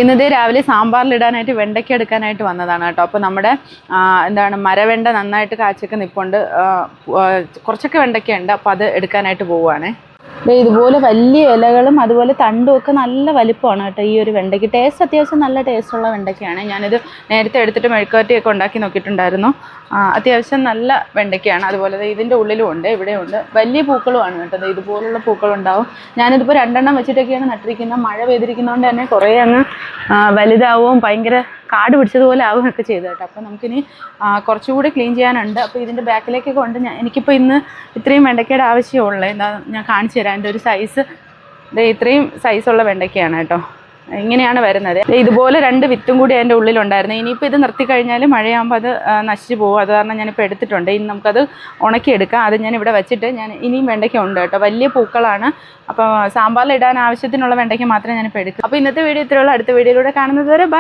ഇന്നത്തെ രാവിലെ സാമ്പാറിലിടാനായിട്ട് വെണ്ടയ്ക്ക എടുക്കാനായിട്ട് വന്നതാണ് കേട്ടോ. അപ്പോൾ നമ്മുടെ എന്താണ് മരവെണ്ട നന്നായിട്ട് കാച്ചൊക്കെ നിൽപ്പുണ്ട്. കുറച്ചൊക്കെ വെണ്ടയ്ക്ക ഉണ്ട്. അപ്പോൾ അത് എടുക്കാനായിട്ട് പോവുകയാണേ. ഇതുപോലെ വലിയ ഇലകളും അതുപോലെ തണ്ടും ഒക്കെ നല്ല വലിപ്പമാണ് കേട്ടോ ഈ ഒരു വെണ്ടയ്ക്ക്. ടേസ്റ്റ് അത്യാവശ്യം നല്ല ടേസ്റ്റുള്ള വെണ്ടയ്ക്കയാണ്. ഞാനിത് നേരത്തെ എടുത്തിട്ട് മെഴുക്കുവരട്ടിയൊക്കെ ഉണ്ടാക്കി നോക്കിയിട്ടുണ്ടായിരുന്നു. അത്യാവശ്യം നല്ല വെണ്ടയ്ക്കയാണ്. അതുപോലെ ഇതിൻ്റെ ഉള്ളിലും ഉണ്ട്, ഇവിടെയുണ്ട്. വലിയ പൂക്കളുമാണ് കേട്ടോ. ഇതുപോലുള്ള പൂക്കളുണ്ടാവും. ഞാനിതിപ്പോൾ 2 എണ്ണം വെച്ചിട്ടൊക്കെയാണ് നട്ടിരിക്കുന്നത്. മഴ പെയ്തിരിക്കുന്നതുകൊണ്ട് തന്നെ കുറേ അങ്ങ് വലുതാവും, ഭയങ്കര കാട് പിടിച്ചതുപോലെ ആവുകയൊക്കെ ചെയ്തു കേട്ടോ. അപ്പോൾ നമുക്കിനി കുറച്ചുകൂടി ക്ലീൻ ചെയ്യാനുണ്ട്. അപ്പോൾ ഇതിൻ്റെ ബാക്കിലേക്കൊക്കെ കൊണ്ട് എനിക്കിപ്പോൾ ഇന്ന് ഇത്രയും വെണ്ടയ്ക്കയുടെ ആവശ്യമുള്ളത്. എന്താ ഞാൻ കാണിച്ചു തരാം. എൻ്റെ ഒരു സൈസ് ഇത്രയും സൈസുള്ള വെണ്ടയ്ക്കയാണ് കേട്ടോ. ഇങ്ങനെയാണ് വരുന്നത്. ഇതുപോലെ 2 വിത്തും കൂടി അതിൻ്റെ ഉള്ളിലുണ്ടായിരുന്നു. ഇനിയിപ്പോൾ ഇത് നിർത്തിക്കഴിഞ്ഞാൽ മഴയാകുമ്പോൾ അത് നശിച്ചു പോകും. അത് കാരണം ഞാനിപ്പോൾ എടുത്തിട്ടുണ്ട്. ഇനി നമുക്കത് ഉണക്കിയെടുക്കാം. അത് ഞാൻ ഇവിടെ വെച്ചിട്ട് ഇനിയും വെണ്ടയ്ക്ക ഉണ്ട് കേട്ടോ. വലിയ പൂക്കളാണ്. അപ്പോൾ സാമ്പാറിലിടാൻ ആവശ്യത്തിനുള്ള വെണ്ടയ്ക്ക മാത്രമേ ഞാനിപ്പോൾ എടുക്കും. അപ്പോൾ ഇന്നത്തെ വീഡിയോ ഇത്രയുള്ള. അടുത്ത വീഡിയോയിലൂടെ കാണുന്നത് വരെ ബൈ.